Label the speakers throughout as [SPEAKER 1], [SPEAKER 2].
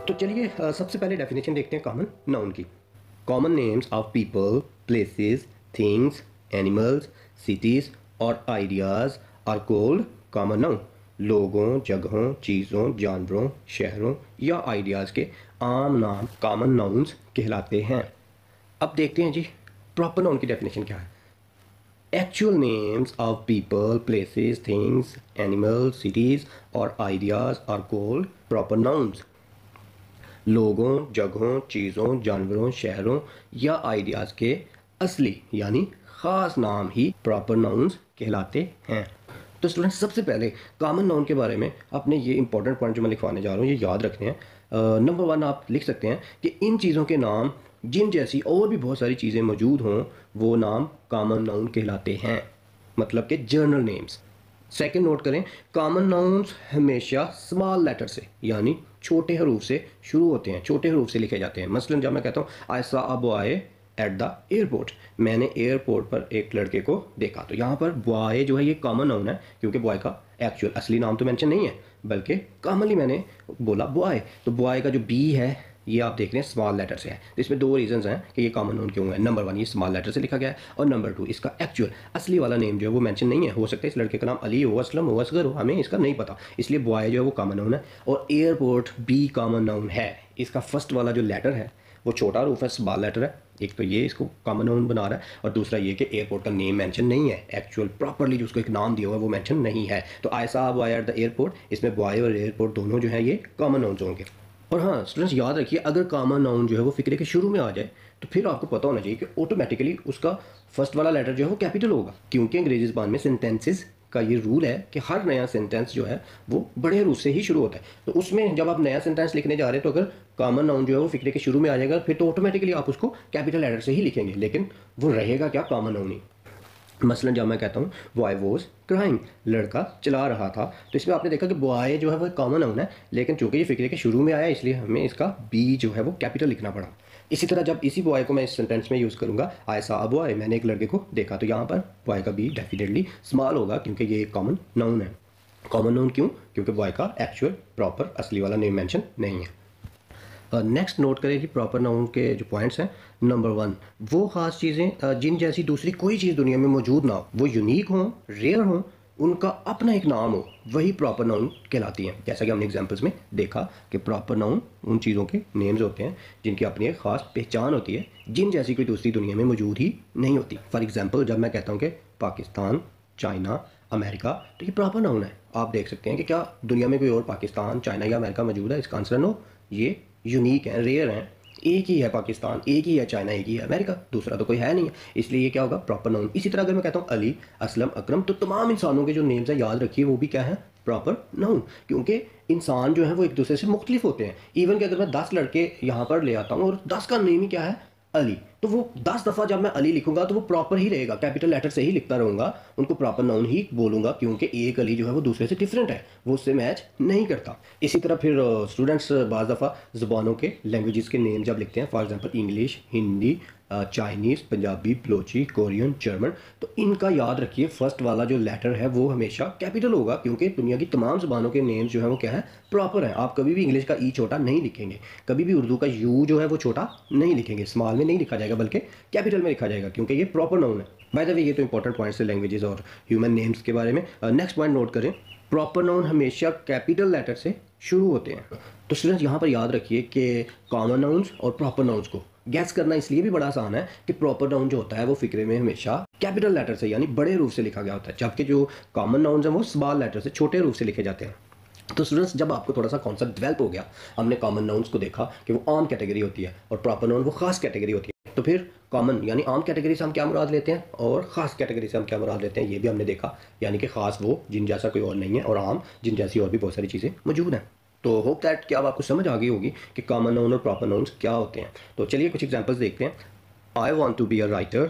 [SPEAKER 1] तो चलिए सबसे पहले डेफिनेशन देखते हैं कॉमन नाउन की। Common names of people, places, things, animals, cities और ideas are called common noun. लोगों, जगहों, चीज़ों, जानवरों, शहरों या आइडियाज़ के आम नाम कॉमन नाउन्स कहलाते हैं। अब देखते हैं जी प्रॉपर नाउन की डेफिनेशन क्या है। Actual names of people, places, things, animals, cities और ideas are called proper nouns. लोगों, जगहों, चीज़ों, जानवरों, शहरों या आइडियाज़ के असली यानी ख़ास नाम ही प्रॉपर नाउन्स कहलाते हैं। तो स्टूडेंट्स सबसे पहले कॉमन नाउन के बारे में अपने ये इंपॉर्टेंट पॉइंट जो मैं लिखवाने जा रहा हूँ ये याद रखने हैं। नंबर 1 आप लिख सकते हैं कि इन चीज़ों के नाम जिन जैसी और भी बहुत सारी चीज़ें मौजूद हों वो नाम कॉमन नाउन कहलाते हैं, मतलब कि जनरल नेम्स। सेकंड नोट करें, कॉमन नाउन्स हमेशा स्मॉल लेटर से यानी छोटे हरूफ से शुरू होते हैं, छोटे हरूफ से लिखे जाते हैं। मसलन जब मैं कहता हूँ I saw a boy at the airport, मैंने एयरपोर्ट पर एक लड़के को देखा, तो यहाँ पर बॉय जो है ये कॉमन नाउन है क्योंकि बॉय का एक्चुअल असली नाम तो मेंशन नहीं है बल्कि कॉमनली मैंने बोला बॉय। तो बॉय का जो बी है ये आप देख रहे हैं स्मॉल लेटर से है। तो इसमें दो रीजंस हैं कि ये कॉमन नाउन क्यों है। नंबर 1 ये स्मॉल लेटर से लिखा गया है और नंबर 2 इसका एक्चुअल असली वाला नेम जो है वो मेंशन नहीं है। हो सकता है इस लड़के का नाम अली हो, असलम हो, असगर हो, हमें इसका नहीं पता, इसलिए बॉय जो है वो कॉमन नाउन है। और एयरपोर्ट बी कॉमन नाउन है, इसका फर्स्ट वाला जो लेटर है वो छोटा रूफ है, स्मॉल लेटर है। एक तो ये इसको कॉमन नाउन बना रहा है और दूसरा ये कि एयरपोर्ट का नेम मेंशन नहीं है, एक्चुअल प्रॉपर्ली जो उसको एक नाम दिया हुआ है वो मेंशन नहीं है। तो I saw a boy at the airport, इसमें बॉय और एयरपोर्ट दोनों जो है ये कॉमन नाउन्स होंगे। और हाँ स्टूडेंट्स याद रखिए, अगर कॉमन नाउन जो है वो फिक्रे के शुरू में आ जाए तो फिर आपको पता होना चाहिए कि ऑटोमेटिकली उसका फर्स्ट वाला लेटर जो है वो कैपिटल होगा, क्योंकि अंग्रेजी ज़बान में सेंटेंसेस का ये रूल है कि हर नया सेंटेंस जो है वो बड़े रूप से ही शुरू होता है। तो उसमें जब आप नया सेंटेंस लिखने जा रहे हैं तो अगर कॉमन नाउन जो है वो फिक्रे के शुरू में आ जाएगा फिर तो ऑटोमेटिकली आप उसको कैपिटल लेटर से ही लिखेंगे, लेकिन वो रहेगा क्या, कॉमन नाउन ही। मसलन जब मैं कहता हूँ बॉय वॉज क्राइंग, लड़का चला रहा था, तो इसमें आपने देखा कि बॉय जो है वो कॉमन नाउन है, लेकिन चूंकि ये फिक्रे के शुरू में आया इसलिए हमें इसका बी जो है वो कैपिटल लिखना पड़ा। इसी तरह जब इसी बॉय को मैं इस सेंटेंस में यूज़ करूँगा आई सॉ अ बॉय, मैंने एक लड़के को देखा, तो यहाँ पर बॉय का बी डेफिनेटली स्मॉल होगा क्योंकि ये एक कॉमन नाउन है। कॉमन नाउन क्यों? क्योंकि बॉय का एक्चुअल प्रॉपर असली वाला नेम मेंशन नहीं है। नेक्स्ट नोट करें कि प्रॉपर नाउन के जो पॉइंट्स हैं। नंबर 1 वो ख़ास चीज़ें जिन जैसी दूसरी कोई चीज़ दुनिया में मौजूद ना हो, वो यूनिक हों, रेयर हों, उनका अपना एक नाम हो, वही प्रॉपर नाउन कहलाती हैं। जैसा कि हमने एग्जांपल्स में देखा कि प्रॉपर नाउन उन चीज़ों के नेम्स होते हैं जिनकी अपनी एक ख़ास पहचान होती है, जिन जैसी कोई दूसरी दुनिया में मौजूद ही नहीं होती। फॉर एग्जाम्पल जब मैं कहता हूँ कि पाकिस्तान, चाइना, अमेरिका, तो ये प्रॉपर नाउन है। आप देख सकते हैं कि क्या दुनिया में कोई और पाकिस्तान, चाइना या अमेरिका मौजूद है? इसका आंसर नो, ये यूनिक हैं, रेयर हैं। एक ही है पाकिस्तान, एक ही है चाइना, एक ही है अमेरिका, दूसरा तो कोई है नहीं है, इसलिए ये क्या होगा, प्रॉपर नाउन। इसी तरह अगर मैं कहता हूँ अली, असलम, अकरम, तो तमाम इंसानों के जो नेम्स हैं याद रखिए वो भी क्या है, प्रॉपर नाउन, क्योंकि इंसान जो है वो एक दूसरे से मुख्तलिफ होते हैं। इवन कि अगर मैं 10 लड़के यहाँ पर ले आता हूँ और 10 का नेम ही क्या है, अली, तो वो 10 दफ़ा जब मैं अली लिखूंगा तो वो प्रॉपर ही रहेगा, कैपिटल लेटर से ही लिखता रहूँगा, उनको प्रॉपर नाउन ही बोलूँगा, क्योंकि एक अली जो है वो दूसरे से डिफरेंट है, वो उससे मैच नहीं करता। इसी तरह फिर स्टूडेंट्स बाज़ दफ़ा ज़ुबानों के, लैंग्वेजेस के नेम जब लिखते हैं, for example English, Hindi, Chinese, Punjabi, Balochi, Korean, German, तो इनका याद रखिए फर्स्ट वाला जो लेटर है वो हमेशा कैपिटल होगा, क्योंकि दुनिया की तमाम ज़ुबानों के नेम्स जो है वो क्या है, प्रॉपर है। आप कभी भी इंग्लिश का ई छोटा नहीं लिखेंगे, कभी भी उर्दू का यू जो है वो छोटा नहीं लिखेंगे, स्मॉल में नहीं लिखा जाएगा बल्कि कैपिटल में लिखा जाएगा, क्योंकि ये प्रॉपर नाउन है। बाय द वे ये तो इंपॉर्टेंट पॉइंट्स है लैंग्वेजेस और ह्यूमन नेम्स के बारे में। नेक्स्ट पॉइंट नोट करें, प्रॉपर नाउन हमेशा कैपिटल लेटर से शुरू होते हैं। तो स्टूडेंट्स यहाँ पर याद रखिए कि कॉमन नाउन्स और प्रॉपर नाउन्स को गैस करना इसलिए भी बड़ा आसान है कि प्रॉपर नाउन जो होता है वो फिक्रे में हमेशा कैपिटल लेटर से यानी बड़े रूप से लिखा गया होता है, जबकि जो कॉमन नाउन्स हैं वो स्मॉल लेटर से छोटे रूप से लिखे जाते हैं। तो स्टूडेंट्स जब आपको थोड़ा सा कॉन्सेप्ट डेवलप हो गया, हमने कॉमन नाउन्स को देखा कि वो आम कैटेगरी होती है और प्रॉपर नाउन वो खास कैटेगरी होती है, तो फिर कॉमन यानी आम कैटेगरी से हम क्या मुराद लेते हैं और ख़ास कैटेगरी से हम क्या मुराद लेते हैं ये भी हमने देखा, यानी कि ख़ास वो जिन जैसा कोई और नहीं है और आम जिन जैसी और भी बहुत सारी चीज़ें मौजूद हैं। तो होप दैट कि अब आपको समझ आ गई होगी कि कॉमन नाउन और प्रॉपर नाउन्स क्या होते हैं। तो चलिए कुछ एग्जांपल्स देखते हैं। I want to be a writer,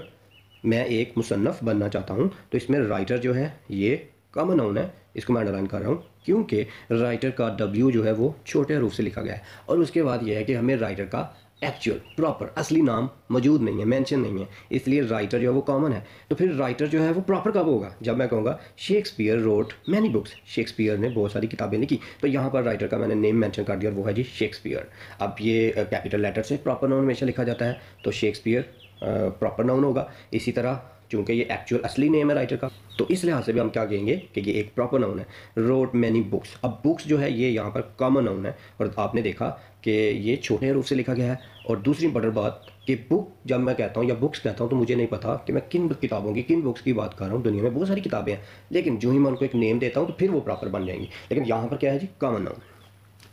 [SPEAKER 1] मैं एक मुसन्नफ़ बनना चाहता हूँ, तो इसमें राइटर जो है ये कॉमन नाउन है, इसको मैं अंडरलाइन कर रहा हूँ क्योंकि राइटर का डब्ल्यू जो है वो छोटे रूप से लिखा गया है। और उसके बाद ये है कि हमें राइटर का एक्चुअल प्रॉपर असली नाम मौजूद नहीं है, मेंशन नहीं है, इसलिए राइटर जो है वो कॉमन है। तो फिर राइटर जो है वो प्रॉपर कब होगा? जब मैं कहूँगा Shakespeare road many books, Shakespeare ने बहुत सारी किताबें लिखी, तो यहाँ पर राइटर का मैंने नेम मेंशन कर दिया और वो है जी शेक्सपियर। अब ये कैपिटल लेटर से प्रॉपर नाउन हमेशा लिखा जाता है, तो शेक्सपियर प्रॉपर नाउन होगा। इसी तरह चूँकि ये एक्चुअल असली नेम है राइटर का, तो इस लिहाज से भी हम क्या कहेंगे कि ये एक प्रॉपर नाउन है। रोट मैनी बुक्स, अब बुक्स जो है ये यहाँ पर कॉमन नाउन है, और आपने देखा कि ये छोटे रूप से लिखा गया है। और दूसरी इंपॉर्टेंट बात कि बुक जब मैं कहता हूँ या बुक्स कहता हूँ तो मुझे नहीं पता कि मैं किन किताबों की, किन बुक्स की बात कर रहा हूँ। दुनिया में बहुत सारी किताबें हैं, लेकिन जो ही मैं उनको एक नेम देता हूँ तो फिर वो प्रॉपर बन जाएंगी। लेकिन यहाँ पर क्या है जी? Common noun.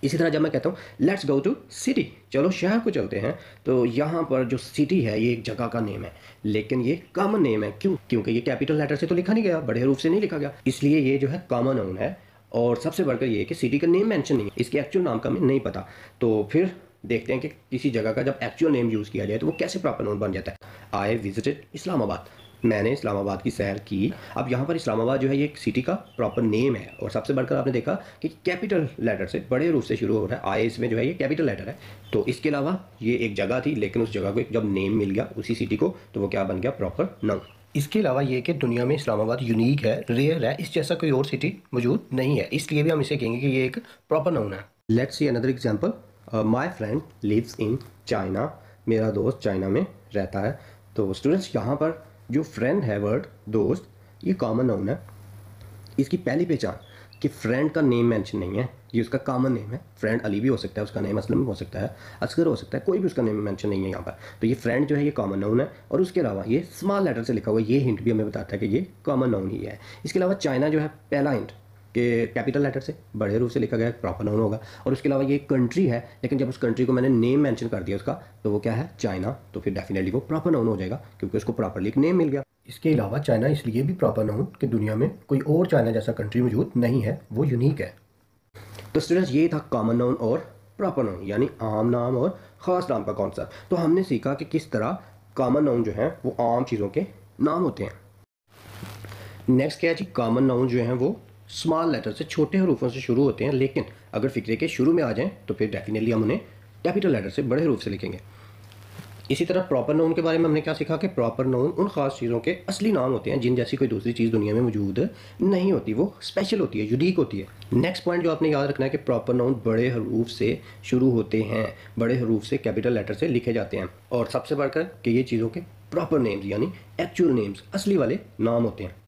[SPEAKER 1] इसी तरह जब मैं कहता हूँ लेट्स गो टू सिटी, चलो शहर को चलते हैं, तो यहाँ पर जो सिटी है ये एक जगह का नेम है, लेकिन ये कॉमन नेम है। क्यों? क्योंकि ये कैपिटल लेटर से तो लिखा नहीं गया, बड़े रूप से नहीं लिखा गया, इसलिए ये जो है कॉमन नाउन है। और सबसे बढ़कर ये कि सिटी का नेम मेंशन नहीं है, इसके एक्चुअल नाम का हमें नहीं पता। तो फिर देखते हैं कि किसी जगह का जब एक्चुअल नेम यूज़ किया जाए तो वो कैसे प्रॉपर नाउन बन जाता है। आई विजिटेड इस्लामाबाद, मैंने इस्लामाबाद की सैर की। अब यहाँ पर इस्लामाबाद जो है ये एक सिटी का प्रॉपर नेम है, और सबसे बढ़कर आपने देखा कि कैपिटल लेटर से बड़े रूप से शुरू हो रहा है। आई इसमें जो है ये कैपिटल लेटर है। तो इसके अलावा ये एक जगह थी, लेकिन उस जगह को जब नेम मिल गया उसी सिटी को, तो वो क्या बन गया? Proper noun. इसके अलावा ये कि दुनिया में इस्लामाबाद यूनिक है, रेयर है, इस जैसा कोई और सिटी मौजूद नहीं है, इसलिए भी हम इसे कहेंगे कि ये एक प्रॉपर नाउन है। Let's see another example. My friend lives in China, मेरा दोस्त चाइना में रहता है। तो स्टूडेंट्स यहाँ पर जो फ्रेंड है वर्ड दोस्त, ये कॉमन नाउन है। इसकी पहली पहचान कि फ्रेंड का नेम मेंशन नहीं है, ये उसका कॉमन नेम है। फ्रेंड अली भी हो सकता है, उसका नेम असलम हो सकता है, असगर हो सकता है, कोई भी उसका नेम मेंशन नहीं है यहाँ पर। तो ये फ्रेंड जो है ये कॉमन नाउन है, और उसके अलावा ये स्मॉल लेटर से लिखा हुआ, ये हिंट भी हमें बताता है कि ये कॉमन नाउन ही है। इसके अलावा चाइना जो है पहला हिंट कि कैपिटल लेटर से बड़े रूप से लिखा गया प्रॉपर नाउन होगा। और उसके अलावा ये एक कंट्री है, लेकिन जब उस कंट्री को मैंने नेम मेंशन कर दिया उसका, तो वो क्या है? चाइना। तो फिर डेफिनेटली वो प्रॉपर नाउन हो जाएगा, क्योंकि उसको प्रॉपरली एक नेम मिल गया। इसके अलावा चाइना इसलिए भी प्रॉपर नाउन कि दुनिया में कोई और चाइना जैसा कंट्री मौजूद नहीं है, वो यूनिक है। तो स्टूडेंट्स ये था कॉमन नाउन और प्रॉपर नाउन, यानी आम नाम और ख़ास नाम का कॉन्सेप्ट। तो हमने सीखा कि किस तरह कॉमन नाउन जो है वो आम चीज़ों के नाम होते हैं। नेक्स्ट क्या है जी? कॉमन नाउन जो हैं वो स्मॉल लेटर से, छोटे हरूफों से शुरू होते हैं, लेकिन अगर फिक्रे के शुरू में आ जाएं तो फिर डेफिनेटली हम उन्हें कैपिटल लेटर से बड़े रूप से लिखेंगे। इसी तरह प्रॉपर नाउन के बारे में हमने क्या सीखा कि प्रॉपर नाउन उन खास चीज़ों के असली नाम होते हैं जिन जैसी कोई दूसरी चीज़ दुनिया में मौजूद नहीं होती, वो स्पेशल होती है, यूनिक होती है। नेक्स्ट पॉइंट जो आपने याद रखना है कि प्रॉपर नाउन बड़े हरूफ से शुरू होते हैं, बड़े हरूफ से कैपिटल लेटर से लिखे जाते हैं, और सबसे बढ़कर कि ये चीज़ों के प्रॉपर नेम्स यानी एक्चुअल नेम्स, असली वाले नाम होते हैं।